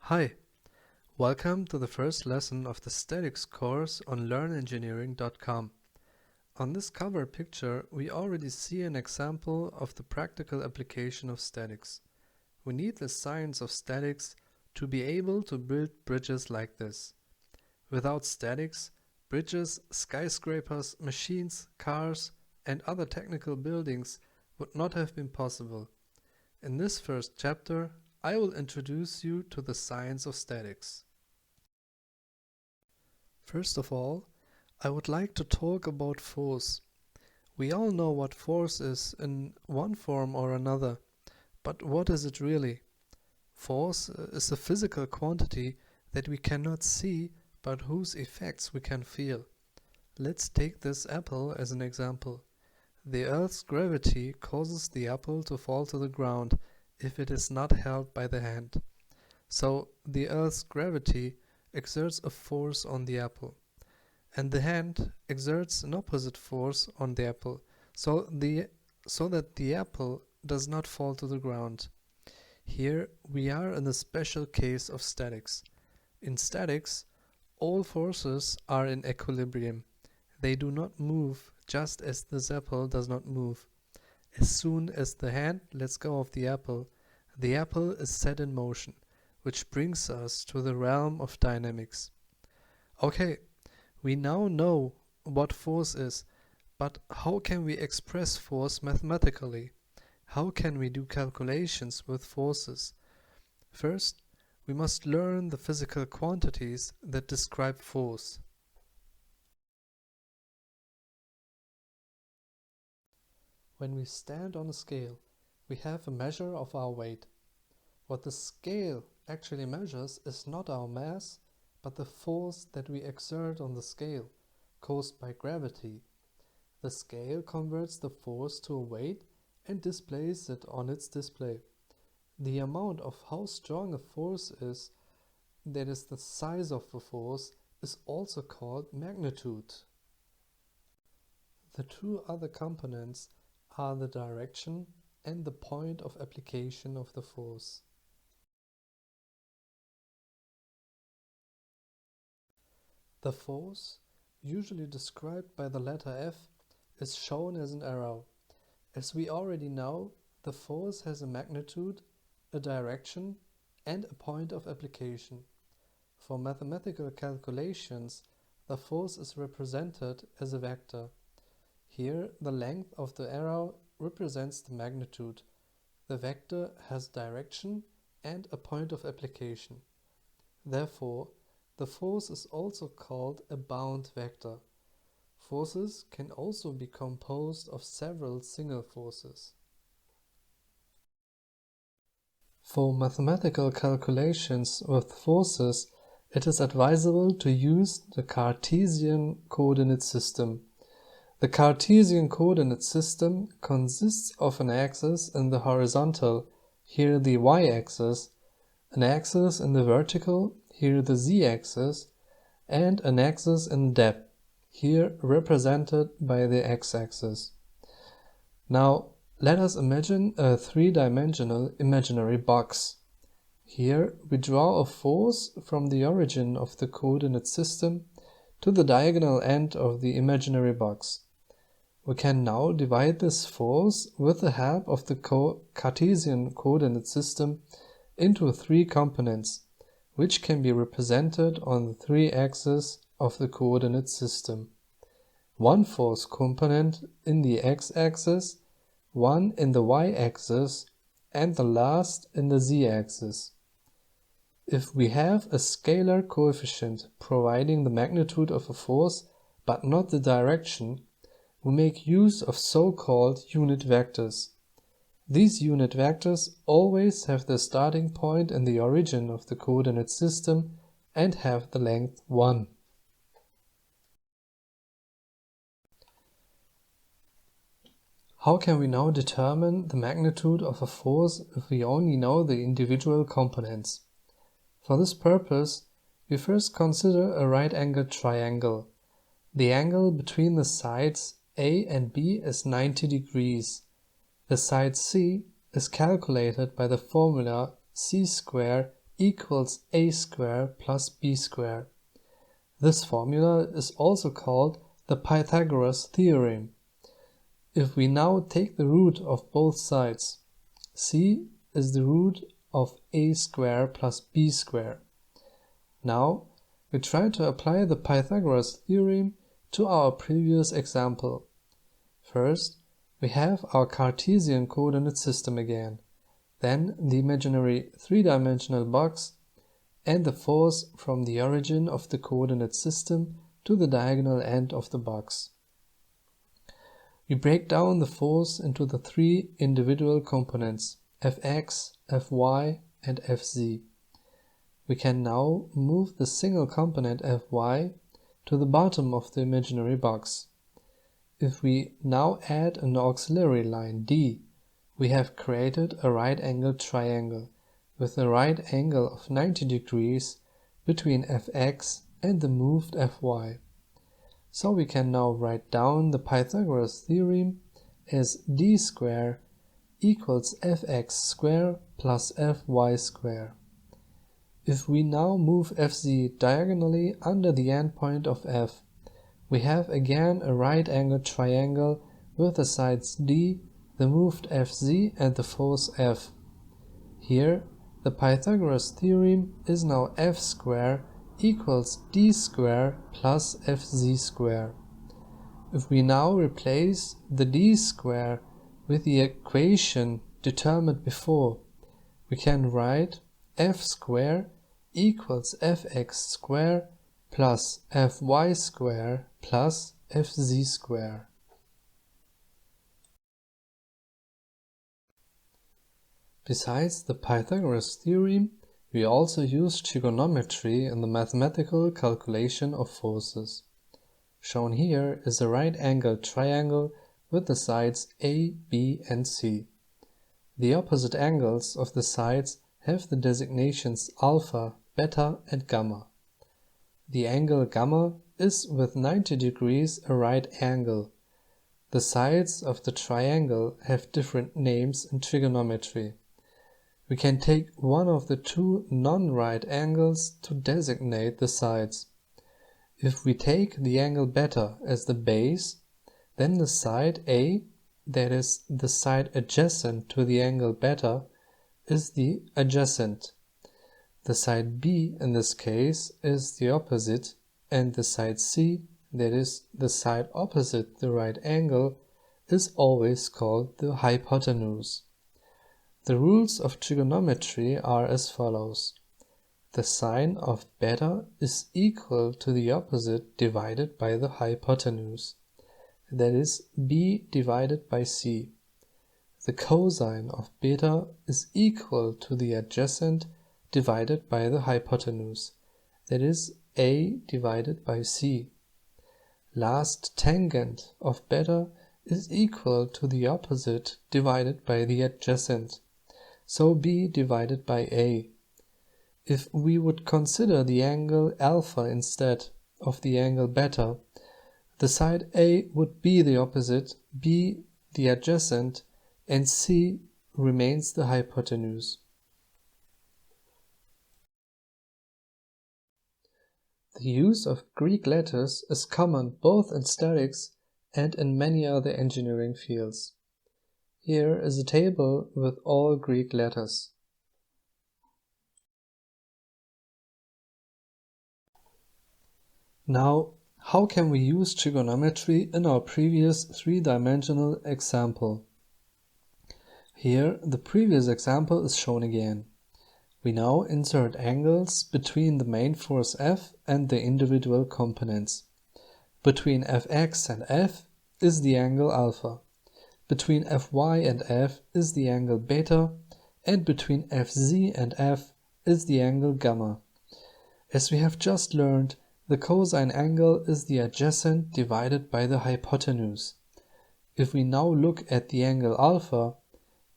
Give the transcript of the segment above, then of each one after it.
Hi, welcome to the first lesson of the Statics course on learnengineering.com. On this cover picture, we already see an example of the practical application of statics. We need the science of statics to be able to build bridges like this. Without statics, bridges, skyscrapers, machines, cars, and other technical buildings would not have been possible. In this first chapter, I will introduce you to the science of statics. First of all, I would like to talk about force. We all know what force is in one form or another, but what is it really? Force is a physical quantity that we cannot see, but whose effects we can feel. Let's take this apple as an example. The Earth's gravity causes the apple to fall to the ground if it is not held by the hand. So the Earth's gravity exerts a force on the apple, and the hand exerts an opposite force on the apple, so that the apple does not fall to the ground. Here we are in a special case of statics. In statics, all forces are in equilibrium. They do not move, just as this apple does not move. As soon as the hand lets go of the apple is set in motion, which brings us to the realm of dynamics. Okay, we now know what force is, but how can we express force mathematically? How can we do calculations with forces? First, we must learn the physical quantities that describe force. When we stand on a scale, we have a measure of our weight. What the scale actually measures is not our mass, but the force that we exert on the scale, caused by gravity. The scale converts the force to a weight and displays it on its display. The amount of how strong a force is, that is the size of the force, is also called magnitude. The two other components are the direction and the point of application of the force. The force, usually described by the letter F, is shown as an arrow. As we already know, the force has a magnitude, a direction, and a point of application. For mathematical calculations, the force is represented as a vector. Here, the length of the arrow represents the magnitude. The vector has direction and a point of application. Therefore, the force is also called a bound vector. Forces can also be composed of several single forces. For mathematical calculations with forces, it is advisable to use the Cartesian coordinate system. The Cartesian coordinate system consists of an axis in the horizontal, here the y-axis, an axis in the vertical, here the z-axis, and an axis in depth, here represented by the x-axis. Now, let us imagine a three-dimensional imaginary box. Here we draw a force from the origin of the coordinate system to the diagonal end of the imaginary box. We can now divide this force with the help of the Cartesian coordinate system into three components, which can be represented on the three axes of the coordinate system. One force component in the x-axis, one in the y-axis, and the last in the z-axis. If we have a scalar coefficient providing the magnitude of a force but not the direction, we make use of so-called unit vectors. These unit vectors always have their starting point in the origin of the coordinate system and have the length 1. How can we now determine the magnitude of a force if we only know the individual components? For this purpose, we first consider a right-angled triangle. The angle between the sides A and B is 90 degrees. The side C is calculated by the formula c² equals a square plus b square. This formula is also called the Pythagoras Theorem. If we now take the root of both sides, c is the root of a square plus b square. Now we try to apply the Pythagoras theorem to our previous example. First, we have our Cartesian coordinate system again, then the imaginary three-dimensional box, and the force from the origin of the coordinate system to the diagonal end of the box. We break down the force into the three individual components, Fx, Fy, and Fz. We can now move the single component Fy to the bottom of the imaginary box. If we now add an auxiliary line d, we have created a right-angled triangle with a right angle of 90 degrees between Fx and the moved Fy. So we can now write down the Pythagoras theorem as d square equals fx square plus fy square. If we now move fz diagonally under the endpoint of f, we have again a right-angled triangle with the sides d, the moved fz and the force f. Here, the Pythagoras theorem is now f square equals d square plus fz square. If we now replace the d square with the equation determined before, we can write f square equals fx square plus fy square plus fz square. Besides the Pythagoras theorem, we also use trigonometry in the mathematical calculation of forces. Shown here is a right-angled triangle with the sides A, B, and C. The opposite angles of the sides have the designations alpha, beta, and gamma. The angle gamma is with 90 degrees a right angle. The sides of the triangle have different names in trigonometry. We can take one of the two non-right angles to designate the sides. If we take the angle beta as the base, then the side A, that is the side adjacent to the angle beta, is the adjacent. The side B in this case is the opposite, and the side C, that is the side opposite the right angle, is always called the hypotenuse. The rules of trigonometry are as follows. The sine of beta is equal to the opposite divided by the hypotenuse, that is b divided by c. The cosine of beta is equal to the adjacent divided by the hypotenuse, that is a divided by c. Last tangent of beta is equal to the opposite divided by the adjacent, so b divided by a. If we would consider the angle alpha instead of the angle beta, the side A would be the opposite, B the adjacent, and C remains the hypotenuse. The use of Greek letters is common both in statics and in many other engineering fields. Here is a table with all Greek letters. Now, how can we use trigonometry in our previous three-dimensional example? Here, the previous example is shown again. We now insert angles between the main force F and the individual components. Between Fx and F is the angle alpha. Between Fy and F is the angle beta, and between Fz and F is the angle gamma. As we have just learned, the cosine angle is the adjacent divided by the hypotenuse. If we now look at the angle alpha,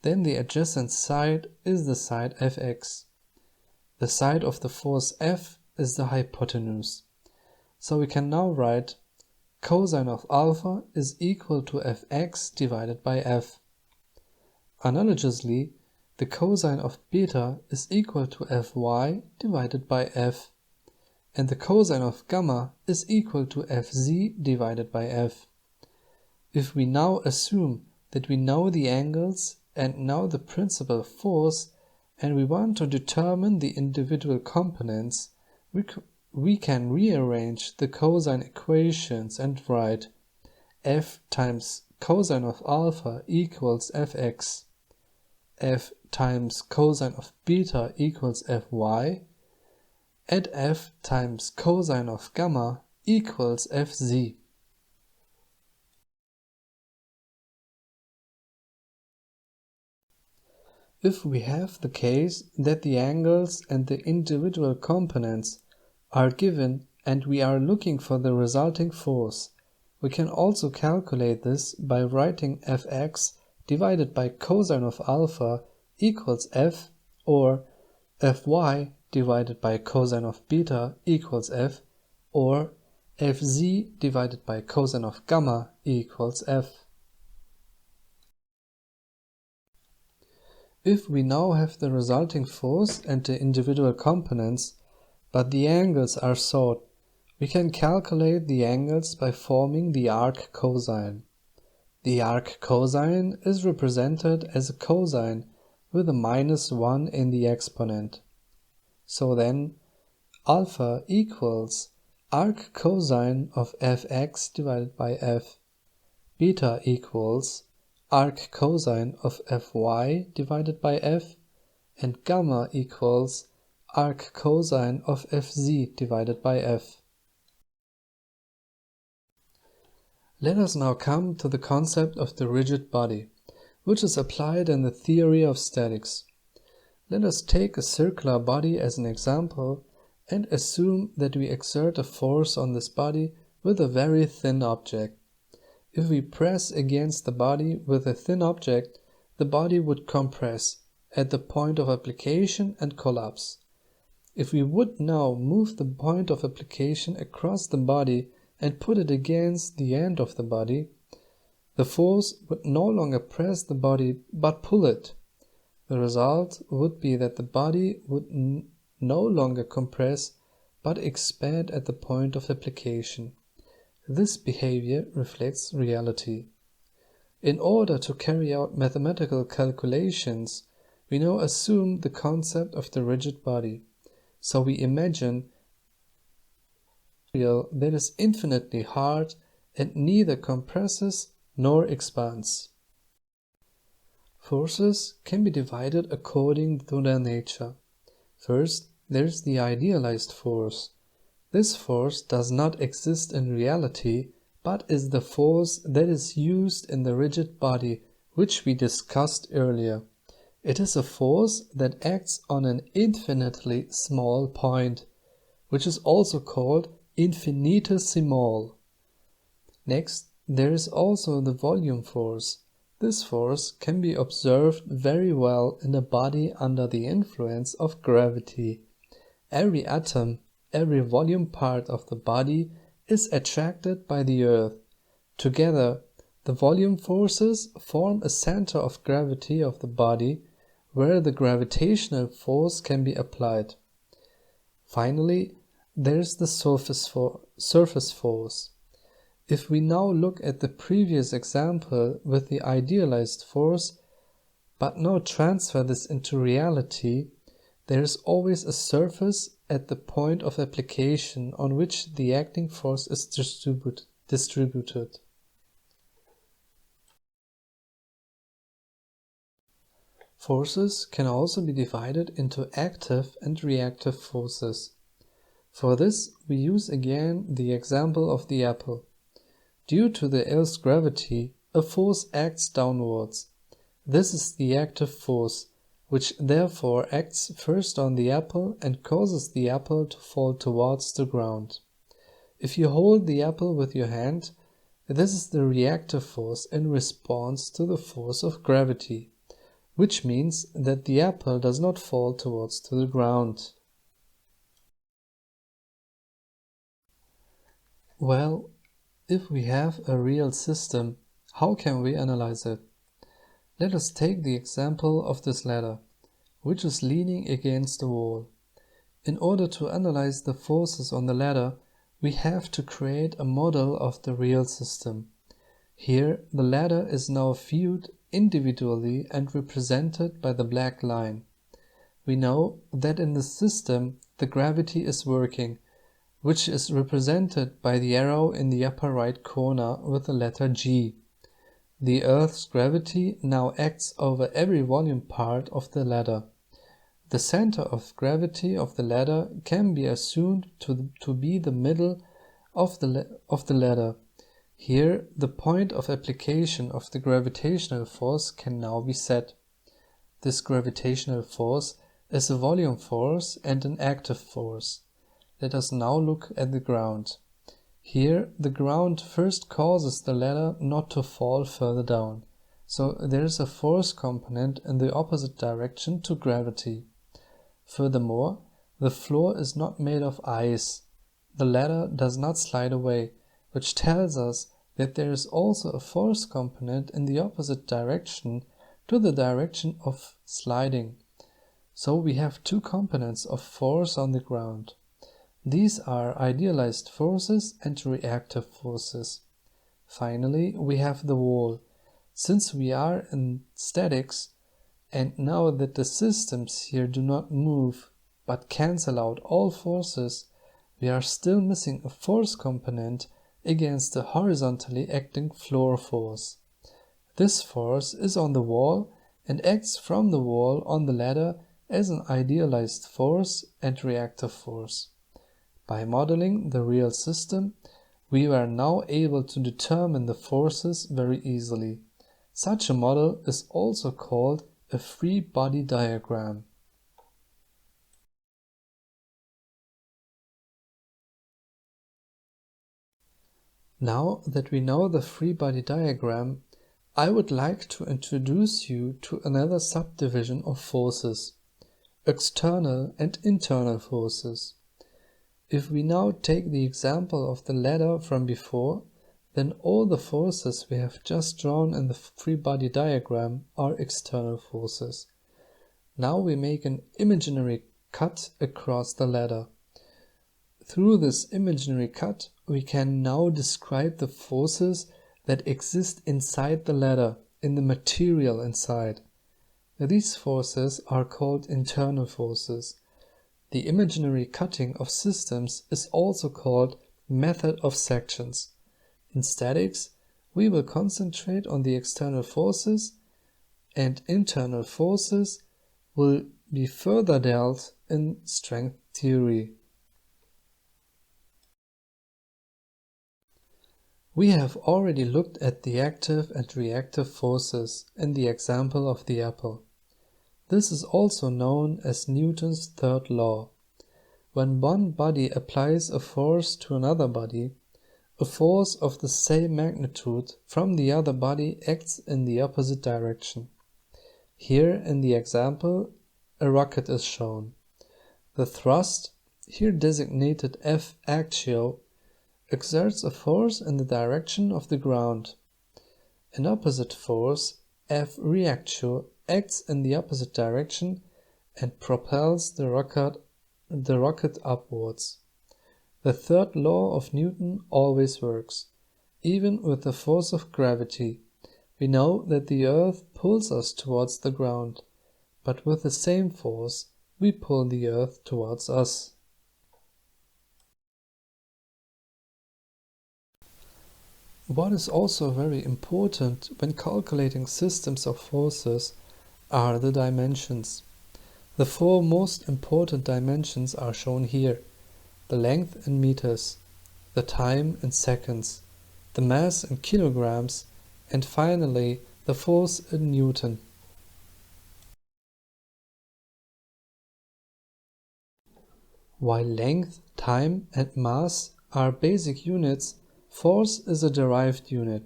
then the adjacent side is the side Fx. The side of the force F is the hypotenuse. So we can now write cosine of alpha is equal to Fx divided by F. Analogously, the cosine of beta is equal to Fy divided by F, and the cosine of gamma is equal to Fz divided by F. If we now assume that we know the angles and know the principal force, and we want to determine the individual components, we can rearrange the cosine equations and write F times cosine of alpha equals Fx, F times cosine of beta equals Fy, and F times cosine of gamma equals Fz. If we have the case that the angles and the individual components are given and we are looking for the resulting force, we can also calculate this by writing Fx divided by cosine of alpha equals F, or Fy divided by cosine of beta equals F, or Fz divided by cosine of gamma equals F. If we now have the resulting force and the individual components, but the angles are sought, we can calculate the angles by forming the arc cosine. The arc cosine is represented as a cosine with a -1 in the exponent. So then, alpha equals arc cosine of Fx divided by F, beta equals arc cosine of Fy divided by F, and gamma equals arc cosine of Fz divided by F. Let us now come to the concept of the rigid body, which is applied in the theory of statics. Let us take a circular body as an example and assume that we exert a force on this body with a very thin object. If we press against the body with a thin object, the body would compress at the point of application and collapse. If we would now move the point of application across the body and put it against the end of the body, the force would no longer press the body but pull it. The result would be that the body would no longer compress but expand at the point of application. This behavior reflects reality. In order to carry out mathematical calculations, we now assume the concept of the rigid body. So we imagine a material that is infinitely hard and neither compresses nor expands. Forces can be divided according to their nature. First, there is the idealized force. This force does not exist in reality, but is the force that is used in the rigid body, which we discussed earlier. It is a force that acts on an infinitely small point, which is also called infinitesimal. Next, there is also the volume force. This force can be observed very well in a body under the influence of gravity. Every atom, every volume part of the body is attracted by the Earth. Together, the volume forces form a center of gravity of the body, where the gravitational force can be applied. Finally, there is the surface force. If we now look at the previous example with the idealized force, but now transfer this into reality, there is always a surface at the point of application on which the acting force is distributed. Forces can also be divided into active and reactive forces. For this, we use again the example of the apple. Due to the Earth's gravity, a force acts downwards. This is the active force, which therefore acts first on the apple and causes the apple to fall towards the ground. If you hold the apple with your hand, this is the reactive force in response to the force of gravity, which means that the apple does not fall towards the ground. Well, if we have a real system, how can we analyze it? Let us take the example of this ladder, which is leaning against the wall. In order to analyze the forces on the ladder, we have to create a model of the real system. Here, the ladder is now viewed individually and represented by the black line. We know that in the system the gravity is working, which is represented by the arrow in the upper right corner with the letter G. The Earth's gravity now acts over every volume part of the ladder. The center of gravity of the ladder can be assumed to be the middle of the ladder. Here, the point of application of the gravitational force can now be set. This gravitational force is a volume force and an active force. Let us now look at the ground. Here, the ground first causes the ladder not to fall further down, so there is a force component in the opposite direction to gravity. Furthermore, the floor is not made of ice. The ladder does not slide away, which tells us that there is also a force component in the opposite direction to the direction of sliding. So we have two components of force on the ground. These are idealized forces and reactive forces. Finally, we have the wall. Since we are in statics, and now that the systems here do not move but cancel out all forces, we are still missing a force component against the horizontally acting floor force. This force is on the wall and acts from the wall on the ladder as an idealized force and reactive force. By modeling the real system, we were now able to determine the forces very easily. Such a model is also called a free body diagram. Now that we know the free body diagram, I would like to introduce you to another subdivision of forces: external and internal forces. If we now take the example of the ladder from before, then all the forces we have just drawn in the free body diagram are external forces. Now we make an imaginary cut across the ladder. Through this imaginary cut, we can now describe the forces that exist inside the ladder, in the material inside. These forces are called internal forces. The imaginary cutting of systems is also called method of sections. In statics, we will concentrate on the external forces, and internal forces will be further dealt in strength theory. We have already looked at the active and reactive forces in the example of the apple. This is also known as Newton's third law. When one body applies a force to another body, a force of the same magnitude from the other body acts in the opposite direction. Here in the example, a rocket is shown. The thrust, here designated F axial, exerts a force in the direction of the ground. An opposite force, F reactio, acts in the opposite direction and propels the rocket upwards. The third law of Newton always works. Even with the force of gravity, we know that the Earth pulls us towards the ground, but with the same force, we pull the Earth towards us. What is also very important when calculating systems of forces are the dimensions. The four most important dimensions are shown here: the length in meters, the time in seconds, the mass in kilograms, and finally the force in Newton. While length, time, and mass are basic units, force is a derived unit.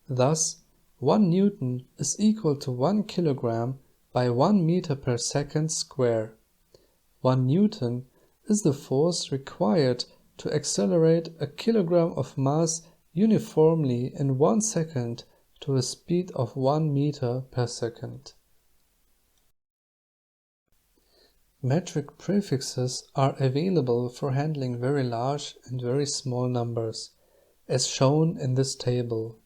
Thus, 1 Newton is equal to 1 kilogram by 1 meter per second square. 1 Newton is the force required to accelerate a kilogram of mass uniformly in 1 second to a speed of 1 meter per second. Metric prefixes are available for handling very large and very small numbers, as shown in this table.